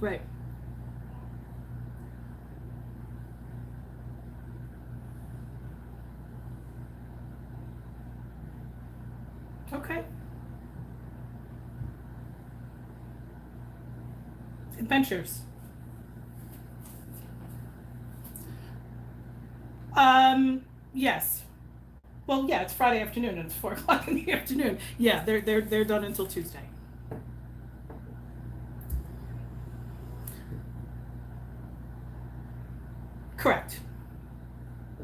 Right. Okay. Adventures. Yes. Well, yeah, it's Friday afternoon and it's 4 o'clock in the afternoon. Yeah, they're done until Tuesday. Correct.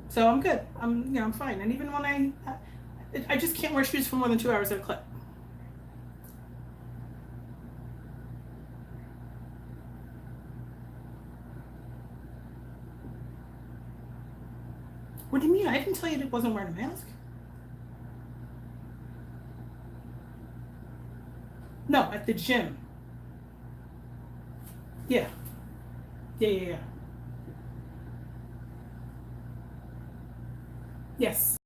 So I'm good. I'm fine. And even when I just can't wear shoes for more than 2 hours at a clip. What do you mean? I didn't tell you it wasn't wearing a mask. No, at the gym. Yeah. Yeah, yeah, yeah. Yes.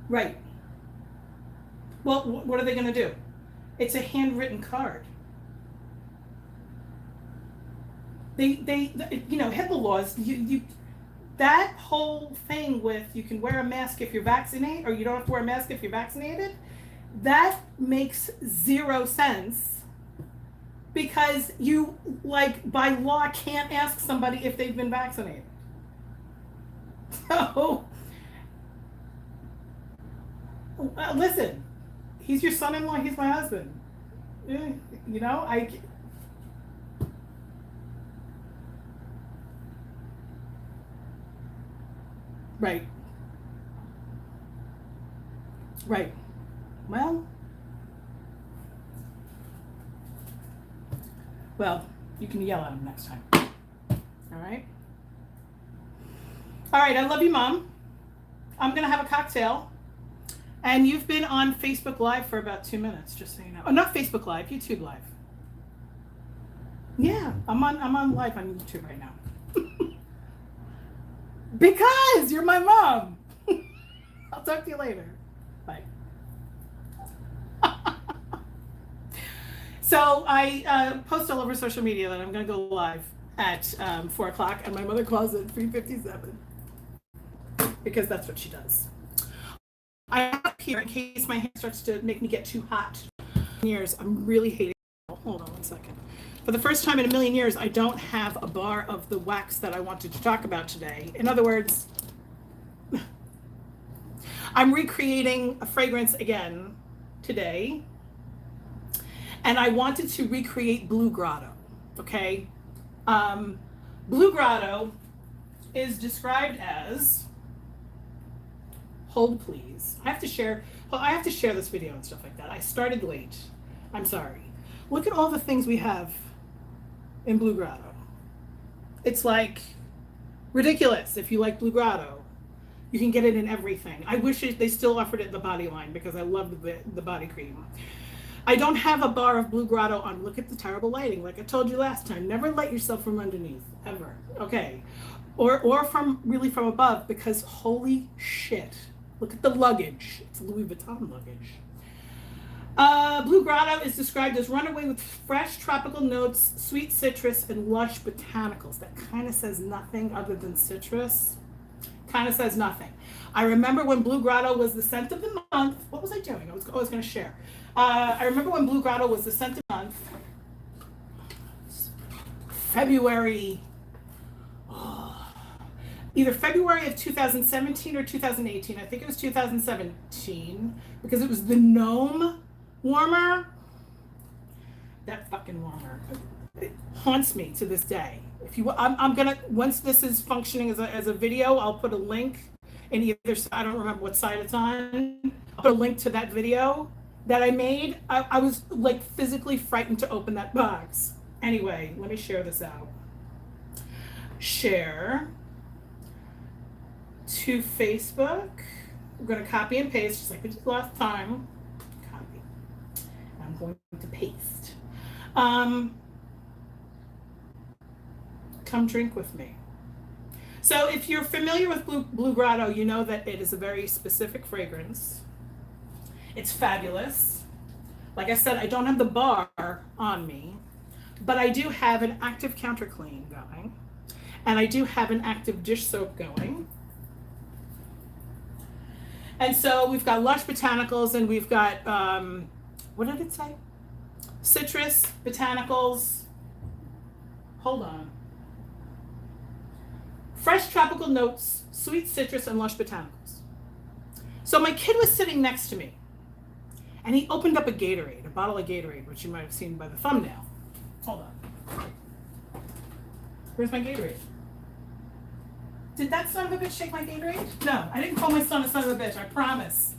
Right. Well, what are they going to do? It's a handwritten card. HIPAA laws. That whole thing with you can wear a mask if you're vaccinated, or you don't have to wear a mask if you're vaccinated. That makes zero sense because you, like, by law, can't ask somebody if they've been vaccinated. So, listen, he's your son-in-law. He's my husband. Eh, You know, I right, right. Well, well, you can yell at him next time. All right. All right. I love you, Mom. I'm gonna have a cocktail, and you've been on Facebook Live for about 2 minutes, just so you know. Oh, not Facebook Live, YouTube Live. Yeah, I'm on live on YouTube right now. Because you're my mom. I'll talk to you later. Bye. So I post all over social media that I'm going to go live at 4 o'clock, and my mother calls it 3:57 because that's what she does. I'm up here in case my hair starts to make me get too hot. Years, I'm really hating. Hold on 1 second. For the first time in a million years, I don't have a bar of the wax that I wanted to talk about today. In other words, I'm recreating a fragrance again today, and I wanted to recreate Blue Grotto. Okay, um, Blue Grotto is described as. Hold please. I have to share. Well, I have to share this video and stuff like that. I started late. I'm sorry. Look at all the things we have in Blue Grotto. It's like ridiculous. If you like Blue Grotto, you can get it in everything. I wish they still offered it in the body line because I love the body cream. I don't have a bar of Blue Grotto on. Look at the terrible lighting. Like I told you last time, never light yourself from underneath, ever. Okay. Or from really from above, because holy shit. Look at the luggage. It's Louis Vuitton luggage. Blue Grotto is described as runaway with fresh tropical notes, sweet citrus, and lush botanicals. That kind of says nothing other than citrus. Kind of says nothing. I remember when Blue Grotto was the scent of the month. What was I doing? I was going to share. I remember when Blue Grotto was the scent of the month. February. Oh, either February of 2017 or 2018. I think it was 2017 because it was the gnome warmer. That fucking warmer. It haunts me to this day. If you, I'm gonna, once this is functioning as a video, I'll put a link in either. I don't remember what side it's on. I'll put a link to that video that I made. I was like physically frightened to open that box. Anyway, let me share this out. Share to Facebook. I'm gonna copy and paste just like we did last time. Copy. I'm going to paste. Come drink with me. So if you're familiar with Blue Grotto, you know that it is a very specific fragrance. It's fabulous. Like I said, I don't have the bar on me, but I do have an active counter clean going, and I do have an active dish soap going. And so we've got Lush Botanicals, and we've got, what did it say? Citrus, Botanicals, hold on. Fresh tropical notes, sweet citrus, and Lush Botanicals. So my kid was sitting next to me, and he opened up a Gatorade, a bottle of Gatorade, which you might have seen by the thumbnail. Hold on. Where's my Gatorade? Did that son of a bitch take my Gatorade? No, I didn't call my son a son of a bitch, I promise.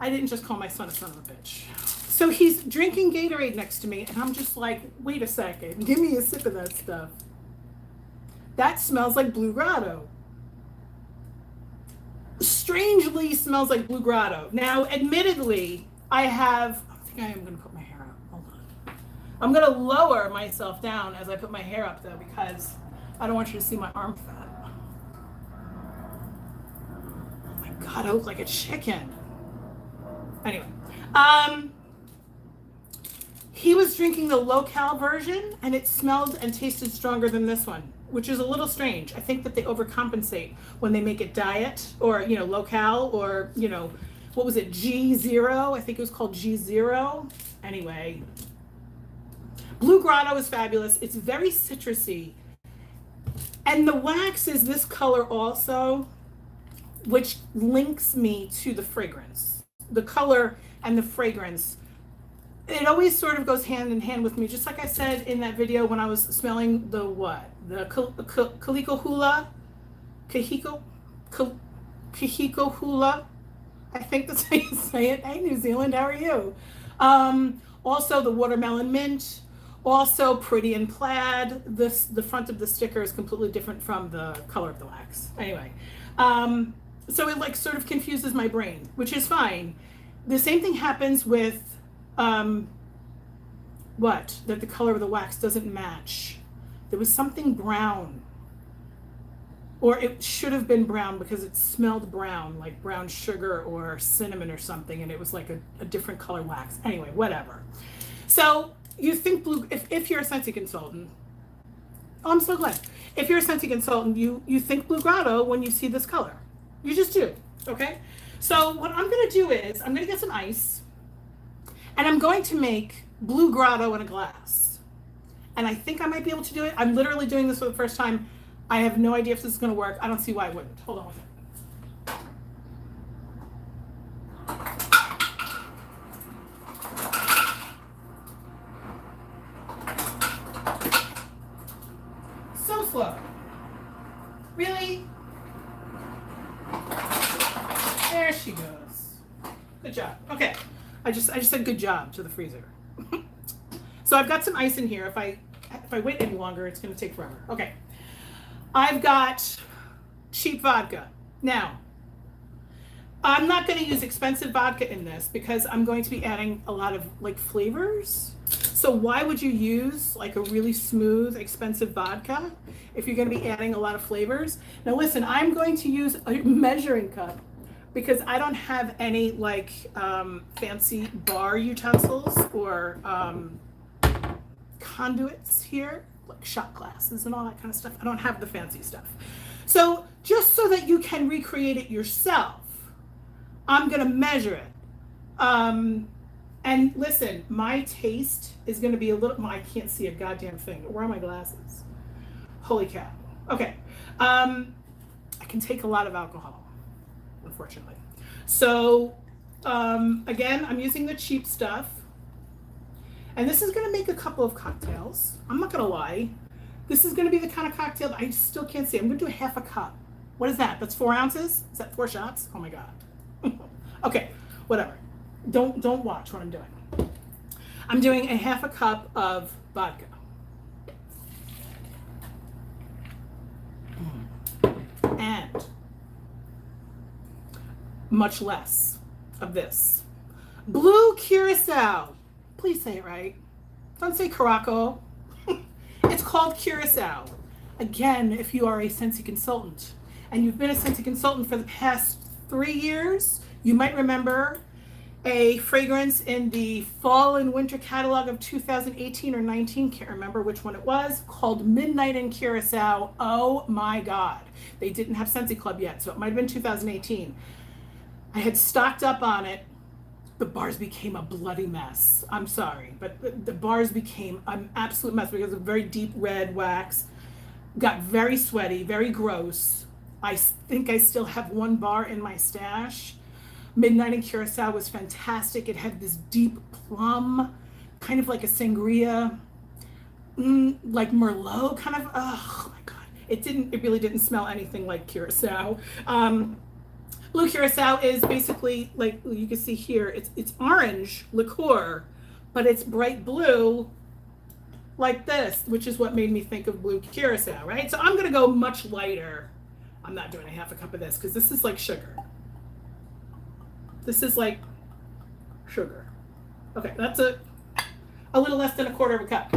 I didn't just call my son a son of a bitch. So he's drinking Gatorade next to me, and I'm just like, wait a second, give me a sip of that stuff. That smells like Blue Grotto. Strangely smells like Blue Grotto. Now, admittedly, I think I am going to put my hair up. Hold on. I'm going to lower myself down as I put my hair up, though, because I don't want you to see my arm fat. Oh my God, I look like a chicken. Anyway, he was drinking the low-cal version, and it smelled and tasted stronger than this one, which is a little strange. I think that they overcompensate when they make it diet or, you know, low-cal or, you know, what was it, G0? I think it was called G0. Anyway, Blue Grotto is fabulous. It's very citrusy. And the wax is this color also, which links me to the fragrance. The color and the fragrance, it always sort of goes hand in hand with me. Just like I said in that video when I was smelling the what? The Kahiko Hula. I think that's how you say it. Hey, New Zealand, how are you? Also the watermelon mint. Also Pretty in Plaid. The front of the sticker is completely different from the color of the wax. Anyway, so it like sort of confuses my brain, which is fine. The same thing happens with that the color of the wax doesn't match. There was something brown, or it should have been brown because it smelled brown, like brown sugar or cinnamon or something, and it was like a different color wax. Anyway, whatever. So you think if you're a Scentsy consultant, oh, I'm so glad. If you're a Scentsy consultant, you think Blue Grotto when you see this color. You just do, okay? So what I'm gonna do is, I'm gonna get some ice, and I'm going to make Blue Grotto in a glass. And I think I might be able to do it. I'm literally doing this for the first time. I have no idea if this is gonna work. I don't see why it wouldn't. Hold on one second. So slow. Really? There she goes. Good job. Okay. I just said good job to the freezer. So I've got some ice in here. If I wait any longer, it's going to take forever. Okay. I've got cheap vodka. Now, I'm not going to use expensive vodka in this because I'm going to be adding a lot of like flavors. So why would you use like a really smooth, expensive vodka if you're going to be adding a lot of flavors? Now listen, I'm going to use a measuring cup because I don't have any like fancy bar utensils or conduits here, like shot glasses and all that kind of stuff. I don't have the fancy stuff. So just so that you can recreate it yourself, I'm gonna measure it. And listen, my taste is gonna be a little, I can't see a goddamn thing. Where are my glasses? Holy cow. Okay. I can take a lot of alcohol, unfortunately. So again, I'm using the cheap stuff. And this is gonna make a couple of cocktails. I'm not gonna lie. This is gonna be the kind of cocktail that I still can't see. I'm gonna do a half a cup. What is that? That's 4 ounces? Is that 4 shots? Oh my God. Okay, whatever. Don't watch what I'm doing. I'm doing a half a cup of vodka. And much less of this. Blue Curacao. Please say it right. Don't say Curacao. It's called Curacao. Again, if you are a Scentsy consultant and you've been a Scentsy consultant for the past 3 years, you might remember a fragrance in the fall and winter catalog of 2018 or 19, can't remember which one it was, called Midnight in Curacao. Oh my God. They didn't have Scentsy Club yet, so it might have been 2018. I had stocked up on it. The bars became a bloody mess. I'm sorry, but the bars became an absolute mess because of very deep red wax. Got very sweaty, very gross. I think I still have one bar in my stash. Midnight in Curacao was fantastic. It had this deep plum, kind of like a sangria, like Merlot kind of. Oh my God. It really didn't smell anything like Curacao. Blue Curacao is basically, like you can see here, it's orange liqueur, but it's bright blue like this, which is what made me think of Blue Curacao, right? So I'm gonna go much lighter. I'm not doing a half a cup of this because this is like sugar. This is like sugar. Okay, that's a little less than a quarter of a cup.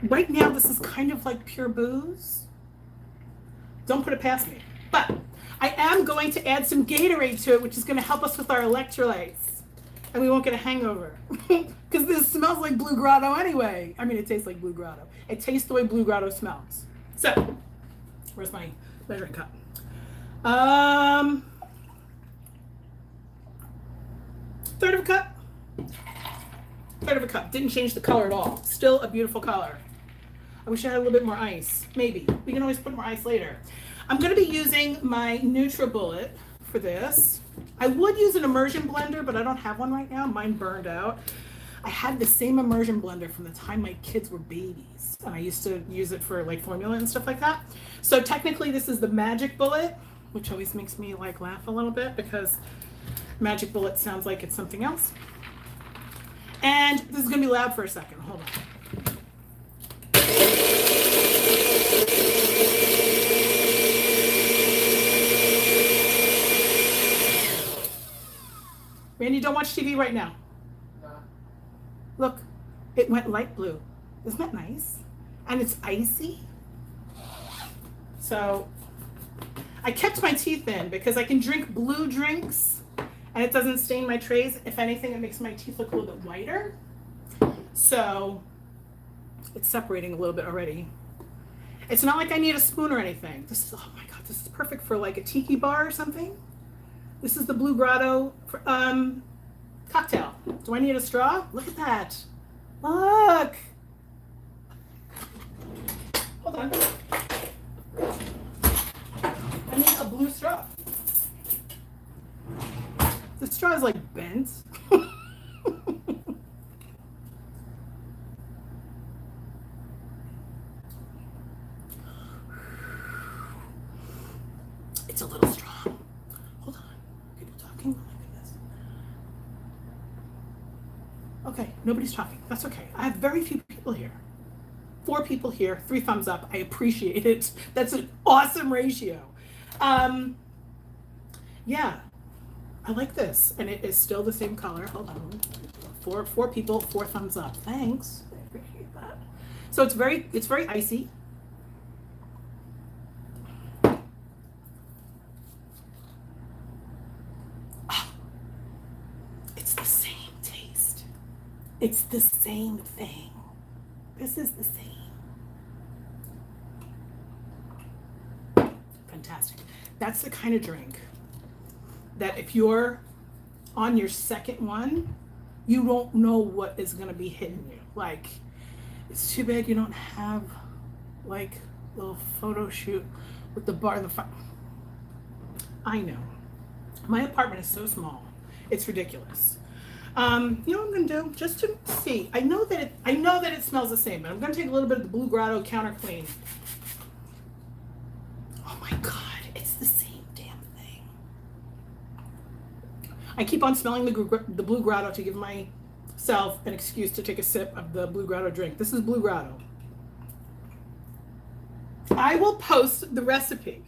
Right now, this is kind of like pure booze. Don't put it past me. But I am going to add some Gatorade to it, which is going to help us with our electrolytes. And we won't get a hangover. Because this smells like Blue Grotto anyway. I mean, it tastes like Blue Grotto. It tastes the way Blue Grotto smells. So, where's my measuring cup? Third of a cup. Third of a cup. Didn't change the color at all. Still a beautiful color. I wish I had a little bit more ice. Maybe. We can always put more ice later. I'm going to be using my NutriBullet for this. I would use an immersion blender, but I don't have one right now. Mine burned out. I had the same immersion blender from the time my kids were babies. And I used to use it for like formula and stuff like that. So technically this is the Magic Bullet, which always makes me like laugh a little bit because Magic Bullet sounds like it's something else. And this is going to be loud for a second. Hold on. Randy, don't watch TV right now. No. Look, it went light blue. Isn't that nice? And it's icy. So I kept my teeth in because I can drink blue drinks and it doesn't stain my trays. If anything, it makes my teeth look a little bit whiter. So it's separating a little bit already. It's not like I need a spoon or anything. This is, oh my God, this is perfect for like a tiki bar or something. This is the Blue Grotto cocktail. Do I need a straw? Look at that. Look. Hold on. I need a blue straw. The straw is like bent. It's a little strong. Hold on. People talking? Oh my goodness. Okay, nobody's talking. That's okay. I have very few people here. 4 people here, 3 thumbs up. I appreciate it. That's an awesome ratio. Yeah, I like this. And it is still the same color. Hold on. 4 people, 4 thumbs up. Thanks. I appreciate that. So it's very icy. It's the same taste. It's the same thing. This is the same. Fantastic. That's the kind of drink that if you're on your second one, you don't know what is going to be hitting you. Like, it's too bad you don't have like a little photo shoot with the bar in the front. I know. My apartment is so small. It's ridiculous. You know what I'm gonna do? Just to see. I know that it smells the same, but I'm gonna take a little bit of the Blue Grotto Counter Clean. Oh my God, it's the same damn thing. I keep on smelling the Blue Grotto to give myself an excuse to take a sip of the Blue Grotto drink. This is Blue Grotto. I will post the recipe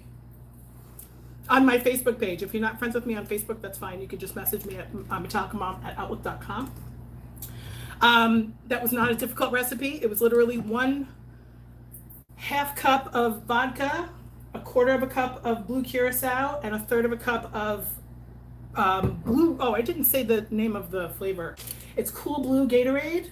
on my Facebook page. If you're not friends with me on Facebook, that's fine. You can just message me at MetallicaMom@outlook.com. That was not a difficult recipe. It was literally 1/2 cup of vodka a quarter of a cup of blue Curacao, and a third of a cup of blue. Oh, I didn't say the name of the flavor. It's Cool Blue Gatorade.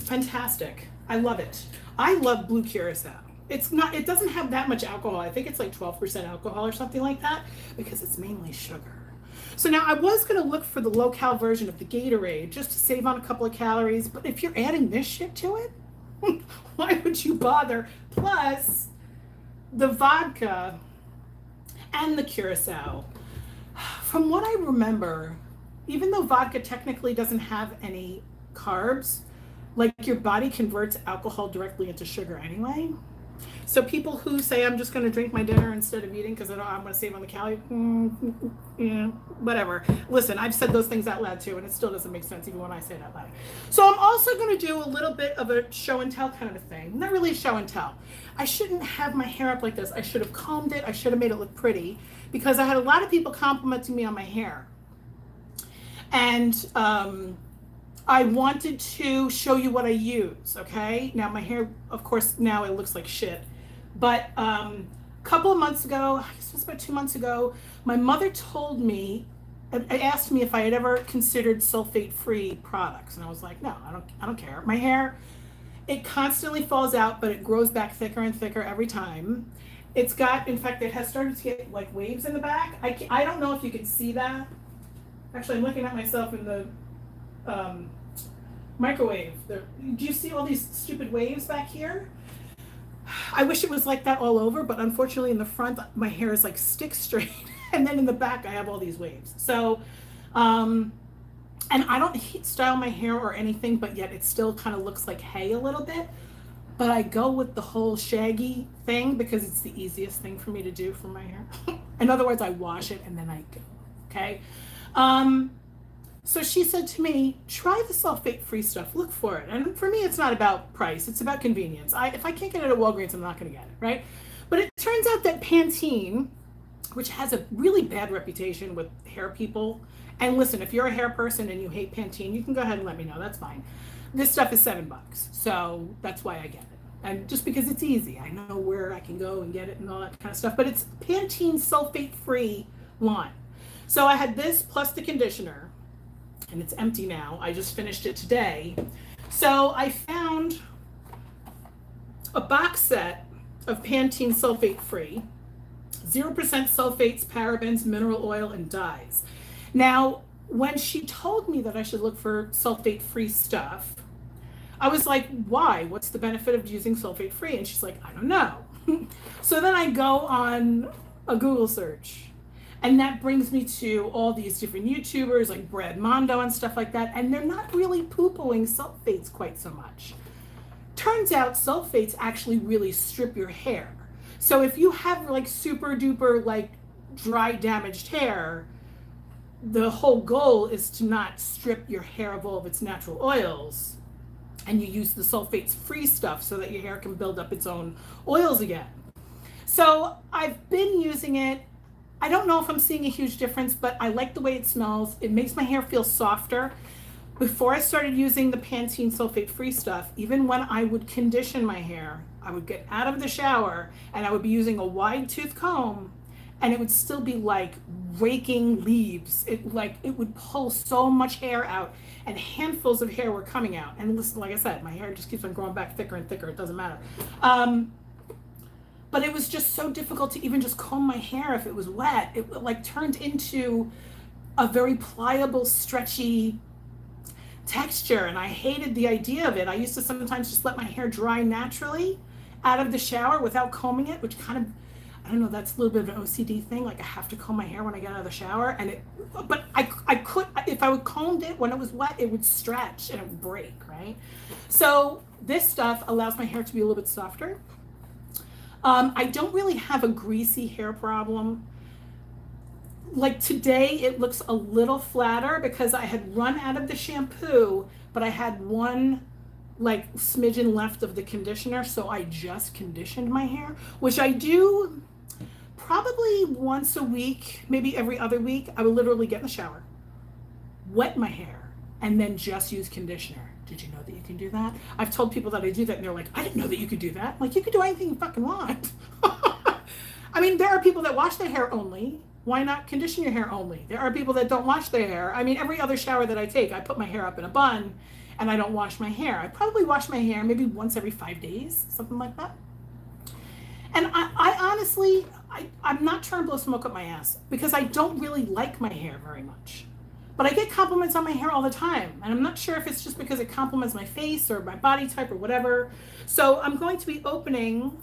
Fantastic. I love it. I love blue Curacao. It's not, it doesn't have that much alcohol. I think it's like 12% alcohol or something like that because it's mainly sugar. So now I was going to look for the low cal version of the Gatorade just to save on a couple of calories. But if you're adding this shit to it, why would you bother? Plus, the vodka and the Curacao, from what I remember, even though vodka technically doesn't have any carbs, like your body converts alcohol directly into sugar anyway. So people who say I'm just going to drink my dinner instead of eating because I'm going to save on the calories, yeah, whatever. Listen, I've said those things out loud too, and it still doesn't make sense even when I say it out loud. So I'm also going to do a little bit of a show and tell kind of a thing. Not really show and tell. I shouldn't have my hair up like this. I should have combed it. I should have made it look pretty because I had a lot of people complimenting me on my hair. And I wanted to show you what I use, okay? Now my hair, of course, now it looks like shit. But a couple of months ago, I guess it was about 2 months ago, my mother told me, asked me if I had ever considered sulfate-free products. And I was like, no, I don't care. My hair, it constantly falls out, but it grows back thicker and thicker every time. It's got, in fact, it has started to get like waves in the back. I don't know if you can see that. Actually, I'm looking at myself in the microwave. Do you see all these stupid waves back here? I wish it was like that all over, but unfortunately in the front, my hair is like stick straight. And then in the back, I have all these waves. So, and I don't heat style my hair or anything, but yet it still kind of looks like hay a little bit. But I go with the whole shaggy thing because it's the easiest thing for me to do for my hair. In other words, I wash it and then I go, okay? So she said to me, try the sulfate-free stuff, look for it. And for me, it's not about price, it's about convenience. If I can't get it at Walgreens, I'm not gonna get it, right? But it turns out that Pantene, which has a really bad reputation with hair people, and listen, if you're a hair person and you hate Pantene, you can go ahead and let me know, that's fine. This stuff is $7, so that's why I get it. And just because it's easy, I know where I can go and get it and all that kind of stuff, but it's Pantene sulfate-free line. So I had this plus the conditioner, and it's empty now. I just finished it today. So I found a box set of Pantene sulfate free, 0% sulfates, parabens, mineral oil, and dyes. Now, when she told me that I should look for sulfate free stuff, I was like, why? What's the benefit of using sulfate free? And she's like, I don't know. So then I go on a Google search. And that brings me to all these different YouTubers like Brad Mondo and stuff like that. And they're not really poo-pooing sulfates quite so much. Turns out sulfates actually really strip your hair. So if you have like super duper like dry damaged hair, the whole goal is to not strip your hair of all of its natural oils. And you use the sulfates free stuff so that your hair can build up its own oils again. So I've been using it. I don't know if I'm seeing a huge difference, but I like the way it smells. It makes my hair feel softer. Before I started using the Pantene sulfate-free stuff, even when I would condition my hair, I would get out of the shower and I would be using a wide tooth comb and it would still be like raking leaves. It would pull so much hair out and handfuls of hair were coming out. And listen, like I said, my hair just keeps on growing back thicker and thicker. It doesn't matter. But it was just so difficult to even just comb my hair if it was wet. It like turned into a very pliable, stretchy texture, and I hated the idea of it. I used to sometimes just let my hair dry naturally out of the shower without combing it, which kind of, I don't know, that's a little bit of an OCD thing. Like I have to comb my hair when I get out of the shower, but I could, if I would combed it when it was wet, it would stretch and it would break, right? So this stuff allows my hair to be a little bit softer. I don't really have a greasy hair problem. Like today, it looks a little flatter because I had run out of the shampoo, but I had one like smidgen left of the conditioner, so I just conditioned my hair, which I do probably once a week, maybe every other week. I would literally get in the shower, wet my hair, and then just use conditioner. Did you know that you can do that? I've told people that I do that and they're like, I didn't know that you could do that. I'm like, you could do anything you fucking want. mean, there are people that wash their hair only. Why not condition your hair only? There are people that don't wash their hair. I mean, every other shower that I take, I put my hair up in a bun and I don't wash my hair. I probably wash my hair maybe once every 5 days, something like that. And I honestly, I'm not trying to blow smoke up my ass because I don't really like my hair very much. But I get compliments on my hair all the time. And I'm not sure if it's just because it compliments my face or my body type or whatever. So I'm going to be opening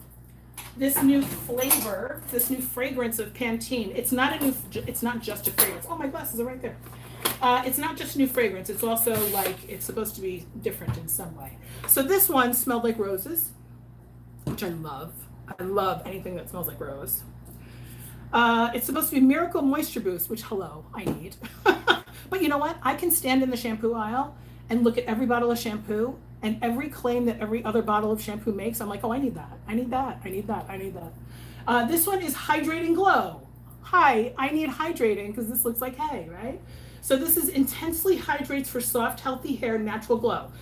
this new flavor, this new fragrance of Pantene. It's not just a fragrance. Oh, my glasses are right there. It's not just a new fragrance. It's also like, it's supposed to be different in some way. So this one smelled like roses, which I love. I love anything that smells like rose. It's supposed to be Miracle Moisture Boost, which, hello, I need. But you know what? I can stand in the shampoo aisle and look at every bottle of shampoo and every claim that every other bottle of shampoo makes. I'm like, oh, I need that. I need that. I need that. I need that. This one is Hydrating Glow. Hi, I need hydrating because this looks like hay, right? So this is intensely hydrates for soft, healthy hair, natural glow.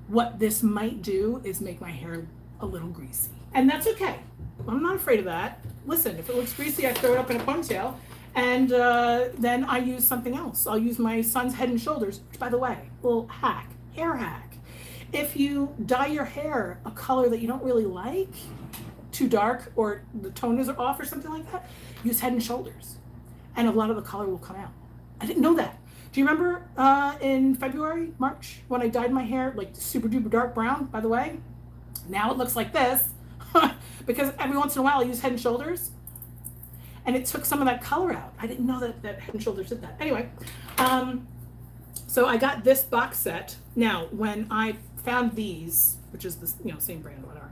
What this might do is make my hair a little greasy. And that's okay. I'm not afraid of that. Listen, if it looks greasy, I throw it up in a ponytail. And then I use something else. I'll use my son's Head and Shoulders, which, by the way, little hack, hair hack. If you dye your hair a color that you don't really like, too dark, or the toners are off or something like that, use Head and Shoulders. And a lot of the color will come out. I didn't know that. Do you remember in February, March, when I dyed my hair like super duper dark brown, by the way? Now it looks like this. Because every once in a while I use Head and Shoulders. And it took some of that color out. I didn't know that Head and Shoulders did that. Anyway, so I got this box set. Now, when I found these, which is this, same brand, whatever.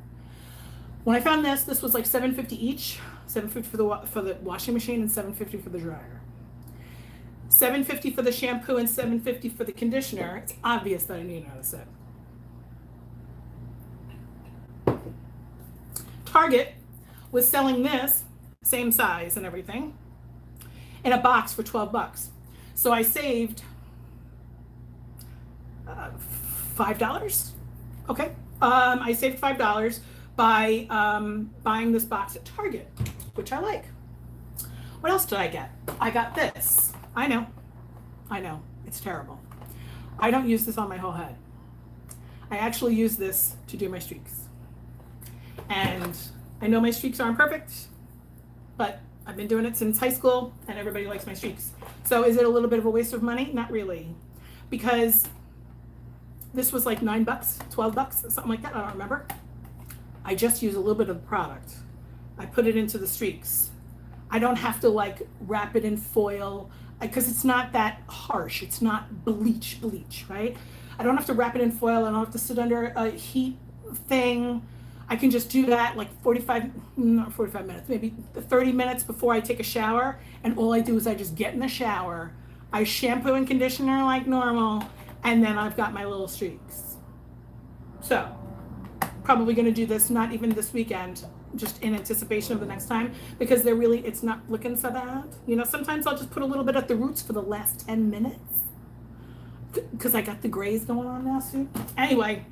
When I found this was like $7.50 each. $7.50 for the washing machine and $7.50 for the dryer. $7.50 for the shampoo and $7.50 for the conditioner. It's obvious that I need another set. Target was selling this, same size and everything, in a box for $12. So I saved $5. Okay. I saved $5 by buying this box at Target, which I like. What else did I get? I got this. I know. It's terrible. I don't use this on my whole head. I actually use this to do my streaks. And I know my streaks aren't perfect, but I've been doing it since high school and everybody likes my streaks. So is it a little bit of a waste of money? Not really. Because this was like $9, $12, something like that. I don't remember. I just use a little bit of the product. I put it into the streaks. I don't have to like wrap it in foil because it's not that harsh. It's not bleach, right? I don't have to wrap it in foil. I don't have to sit under a heat thing. I can just do that like 45 minutes, maybe 30 minutes before I take a shower. And all I do is I just get in the shower. I shampoo and conditioner like normal. And then I've got my little streaks. So probably going to do this, not even this weekend, just in anticipation of the next time, because it's not looking so bad. Sometimes I'll just put a little bit at the roots for the last 10 minutes because I got the grays going on now soon. Anyway.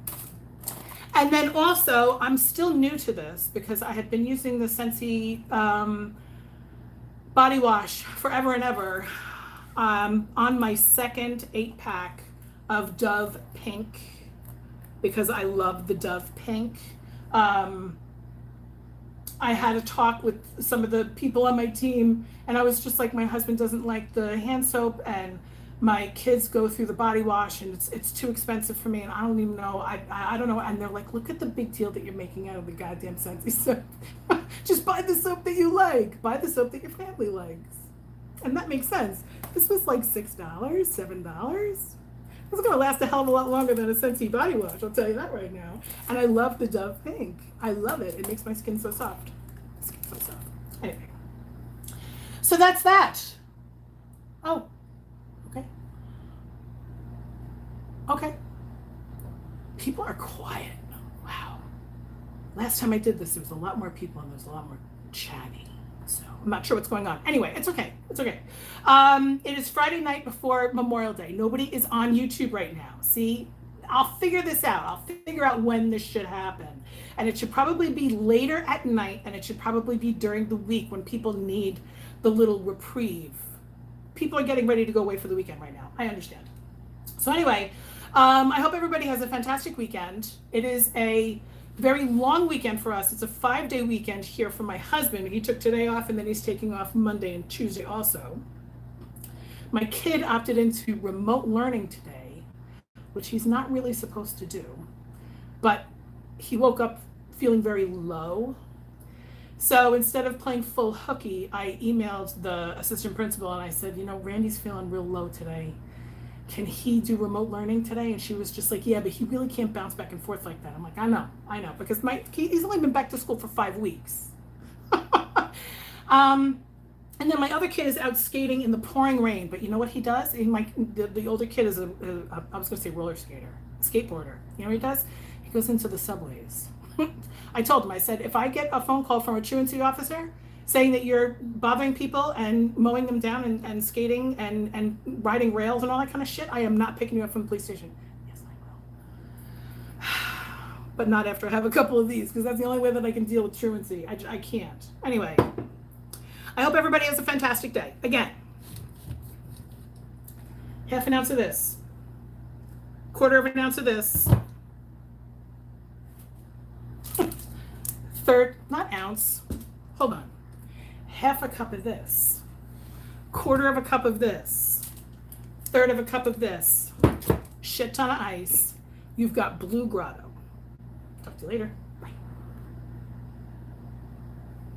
And then also, I'm still new to this because I had been using the Scentsy body wash forever and ever on my second 8-pack of Dove Pink because I love the Dove Pink. I had a talk with some of the people on my team and I was just like, my husband doesn't like the hand soap and my kids go through the body wash and it's too expensive for me and I don't even know. I don't know. And they're like, look at the big deal that you're making out of the goddamn Scentsy soap. Just buy the soap that you like. Buy the soap that your family likes. And that makes sense. This was like $6, $7. It's going to last a hell of a lot longer than a Scentsy body wash. I'll tell you that right now. And I love the Dove Pink. I love it. It makes my skin so soft. Anyway. So that's that. Oh. Okay. People are quiet. Wow. Last time I did this, there was a lot more people and there was a lot more chatting. So I'm not sure what's going on. Anyway, it's okay. It's okay. It is Friday night before Memorial Day. Nobody is on YouTube right now. See, I'll figure this out. I'll figure out when this should happen. And it should probably be later at night, and it should probably be during the week when people need the little reprieve. People are getting ready to go away for the weekend right now. I understand. So anyway, I hope everybody has a fantastic weekend. It is a very long weekend for us. It's a 5-day weekend here for my husband. He took today off, and then he's taking off Monday and Tuesday also. My kid opted into remote learning today, which he's not really supposed to do. But he woke up feeling very low. So instead of playing full hooky, I emailed the assistant principal and I said, Randy's feeling real low today. Can he do remote learning today? And she was just like, yeah, but he really can't bounce back and forth like that. I'm like, I know, because he's only been back to school for 5 weeks. And then my other kid is out skating in the pouring rain. But you know what he does? The older kid is I was going to say roller skater, skateboarder. You know what he does? He goes into the subways. I told him, I said, if I get a phone call from a truancy officer saying that you're bothering people and mowing them down and skating and riding rails and all that kind of shit, I am not picking you up from the police station. Yes, I will. But not after I have a couple of these, because that's the only way that I can deal with truancy. I can't. Anyway, I hope everybody has a fantastic day. Again, half an ounce of this, quarter of an ounce of this, not ounce, hold on, half a cup of this, quarter of a cup of this, third of a cup of this, shit ton of ice. You've got Blue Grotto. Talk to you later.